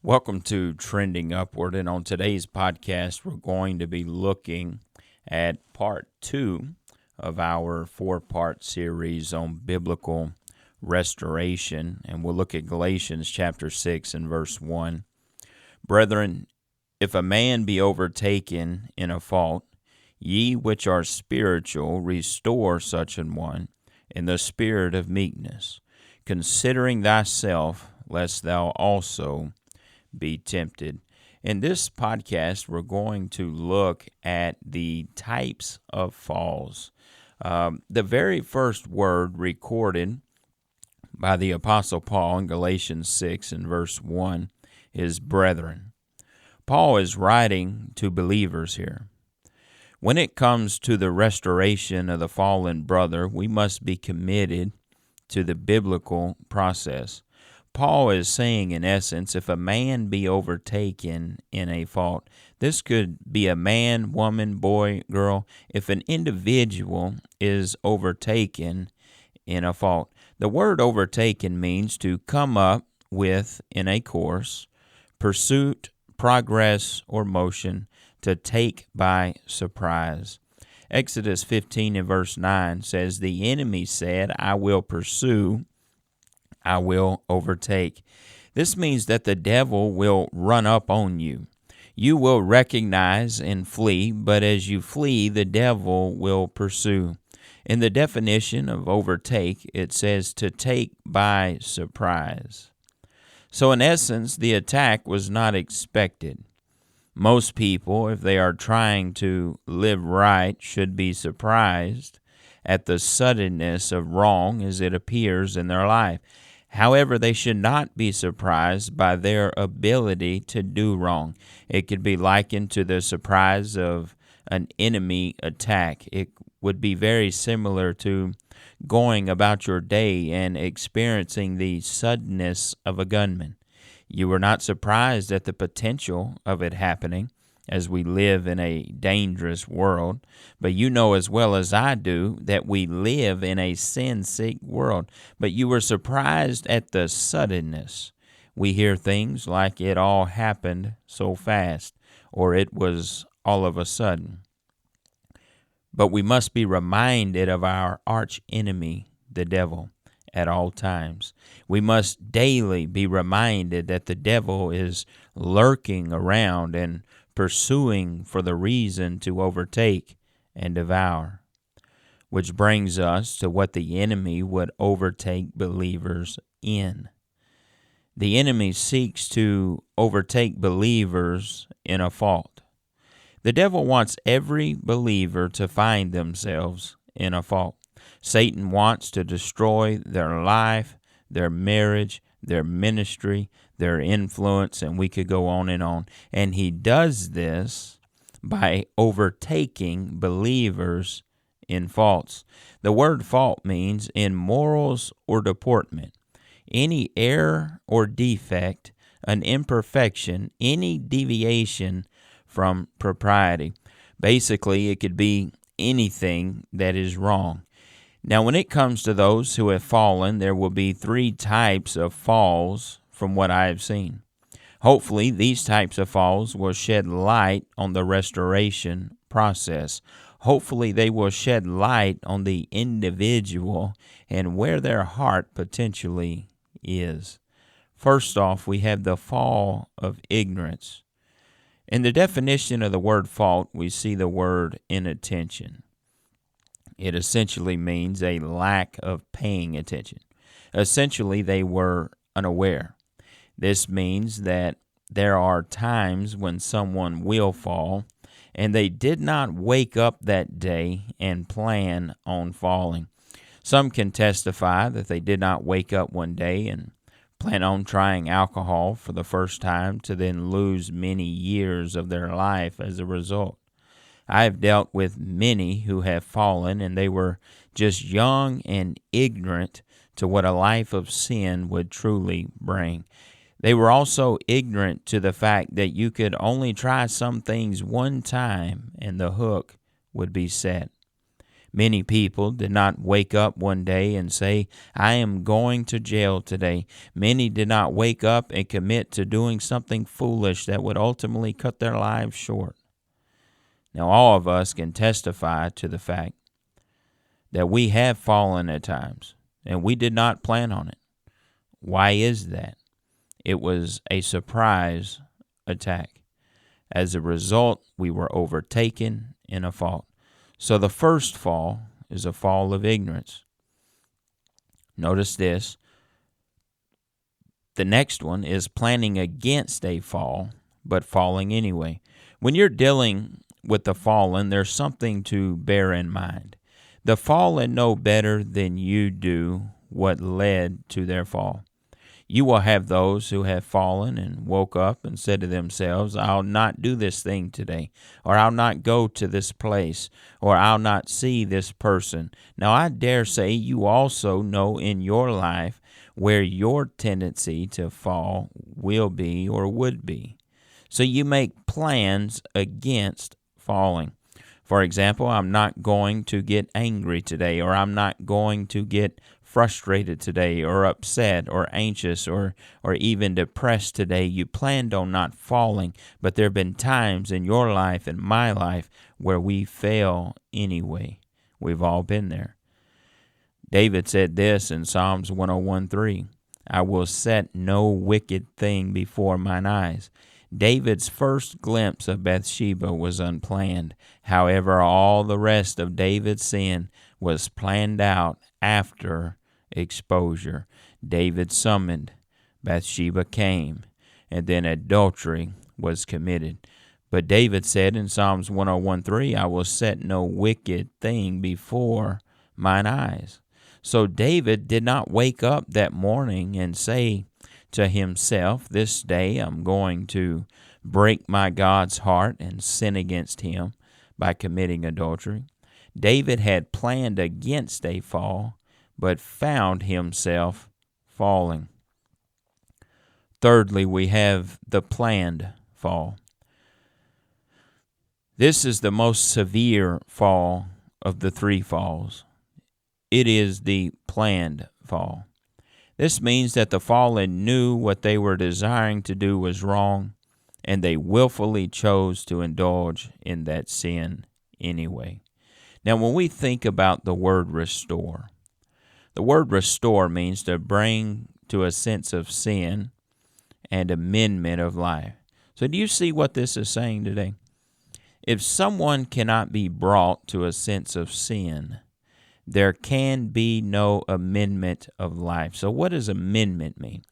Welcome to Trending Upward, and on today's podcast, we're going to be looking at part 2 of our 4-part series on biblical restoration, and we'll look at Galatians chapter 6 and verse 1. Brethren, if a man be overtaken in a fault, ye which are spiritual, restore such an one in the spirit of meekness, considering thyself, lest thou also be tempted. In this podcast, we're going to look at the types of falls. The very first word recorded by the Apostle Paul in Galatians 6 and verse 1 is brethren. Paul is writing to believers here. When it comes to the restoration of the fallen brother, we must be committed to the biblical process. Paul is saying, in essence, if a man be overtaken in a fault, this could be a man, woman, boy, girl. If an individual is overtaken in a fault, the word overtaken means to come up with in a course, pursuit, progress, or motion, to take by surprise. Exodus 15 and verse 9 says, the enemy said, I will pursue, I will overtake. This means that the devil will run up on you. You will recognize and flee, but as you flee, the devil will pursue. In the definition of overtake, it says to take by surprise. So in essence, the attack was not expected. Most people, if they are trying to live right, should be surprised at the suddenness of wrong as it appears in their life. However, they should not be surprised by their ability to do wrong. It could be likened to the surprise of an enemy attack. It would be very similar to going about your day and experiencing the suddenness of a gunman. You were not surprised at the potential of it happening, as we live in a dangerous world, but you know as well as I do that we live in a sin-sick world. But you were surprised at the suddenness. We hear things like it all happened so fast, or it was all of a sudden. But we must be reminded of our arch enemy, the devil, at all times. We must daily be reminded that the devil is lurking around and pursuing for the reason to overtake and devour. Which brings us to what the enemy would overtake believers in. The enemy seeks to overtake believers in a fault. The devil wants every believer to find themselves in a fault. Satan wants to destroy their life, their marriage, their ministry, their influence, and we could go on. And he does this by overtaking believers in faults. The word fault means in morals or deportment. Any error or defect, an imperfection, any deviation from propriety. Basically, it could be anything that is wrong. Now, when it comes to those who have fallen, there will be 3 types of falls from what I have seen. Hopefully, these types of falls will shed light on the restoration process. Hopefully, they will shed light on the individual and where their heart potentially is. First off, we have the fall of ignorance. In the definition of the word fault, we see the word inattention. It essentially means a lack of paying attention. Essentially, they were unaware. This means that there are times when someone will fall, and they did not wake up that day and plan on falling. Some can testify that they did not wake up one day and plan on trying alcohol for the first time to then lose many years of their life as a result. I have dealt with many who have fallen, and they were just young and ignorant to what a life of sin would truly bring. They were also ignorant to the fact that you could only try some things one time and the hook would be set. Many people did not wake up one day and say, I am going to jail today. Many did not wake up and commit to doing something foolish that would ultimately cut their lives short. Now, all of us can testify to the fact that we have fallen at times, and we did not plan on it. Why is that? It was a surprise attack. As a result, we were overtaken in a fault. So the first fall is a fall of ignorance. Notice this. The next one is planning against a fall, but falling anyway. When you're dealing with the fallen, there's something to bear in mind. The fallen know better than you do what led to their fall. You will have those who have fallen and woke up and said to themselves, I'll not do this thing today, or I'll not go to this place, or I'll not see this person. Now, I dare say you also know in your life where your tendency to fall will be or would be. So you make plans against falling. For example, I'm not going to get angry today, or I'm not going to get frustrated today, or upset, or anxious, or even depressed today. You planned on not falling, but there have been times in your life and my life where we fail anyway. We've all been there. David said this in Psalms 101:3, I will set no wicked thing before mine eyes. David's first glimpse of Bathsheba was unplanned. However, all the rest of David's sin was planned out after exposure. David summoned, Bathsheba came, and then adultery was committed. But David said in Psalms 101:3, I will set no wicked thing before mine eyes. So David did not wake up that morning and say to himself, this day I'm going to break my God's heart and sin against him by committing adultery. David had planned against a fall, but found himself falling. Thirdly, we have the planned fall. This is the most severe fall of the three falls. It is the planned fall. This means that the fallen knew what they were desiring to do was wrong, and they willfully chose to indulge in that sin anyway. Now, when we think about the word restore, the word restore means to bring to a sense of sin and amendment of life. So do you see what this is saying today? If someone cannot be brought to a sense of sin, there can be no amendment of life. So what does amendment mean?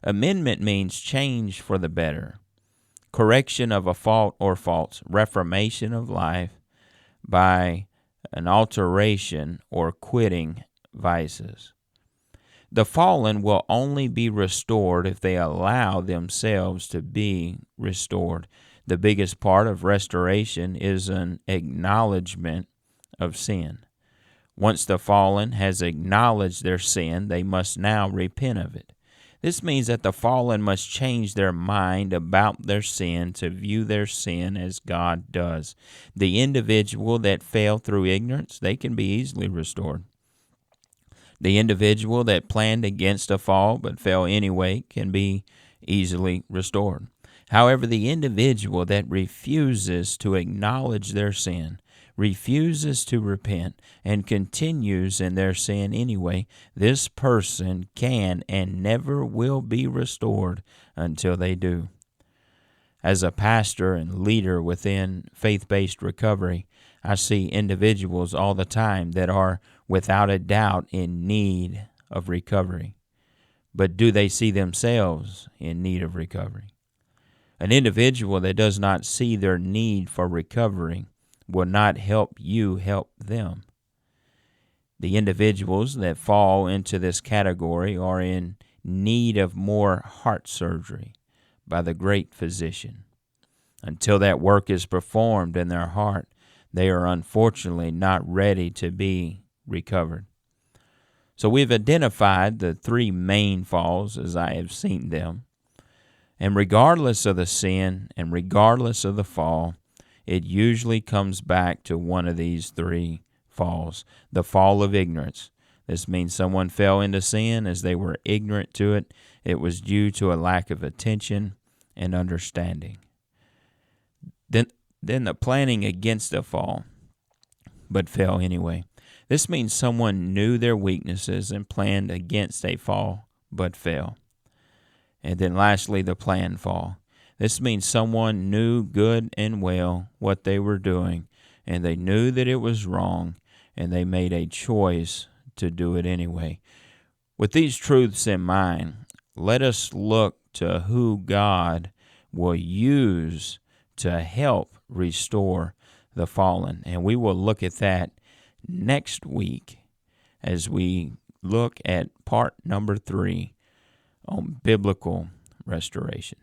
Amendment means change for the better, correction of a fault or faults, reformation of life by an alteration or quitting vices. The fallen will only be restored if they allow themselves to be restored. The biggest part of restoration is an acknowledgement of sin. Once the fallen has acknowledged their sin, they must now repent of it. This means that the fallen must change their mind about their sin to view their sin as God does. The individual that fell through ignorance, they can be easily restored. The individual that planned against a fall but fell anyway can be easily restored. However, the individual that refuses to acknowledge their sin, refuses to repent, and continues in their sin anyway, this person can and never will be restored until they do. As a pastor and leader within faith-based recovery, I see individuals all the time that are without a doubt in need of recovery. But do they see themselves in need of recovery? An individual that does not see their need for recovery will not help you help them. The individuals that fall into this category are in need of more heart surgery by the great physician. Until that work is performed in their heart, they are unfortunately not ready to be recovered. So we've identified the three main falls as I have seen them. And regardless of the sin and regardless of the fall, it usually comes back to one of these three falls. The fall of ignorance. This means someone fell into sin as they were ignorant to it. It was due to a lack of attention and understanding. Then the planning against the fall, but fell anyway. This means someone knew their weaknesses and planned against a fall, but fell. And then lastly, the planned fall. This means someone knew good and well what they were doing, and they knew that it was wrong, and they made a choice to do it anyway. With these truths in mind, let us look to who God will use to help restore the fallen. And we will look at that next week as we look at part number 3 on biblical restoration.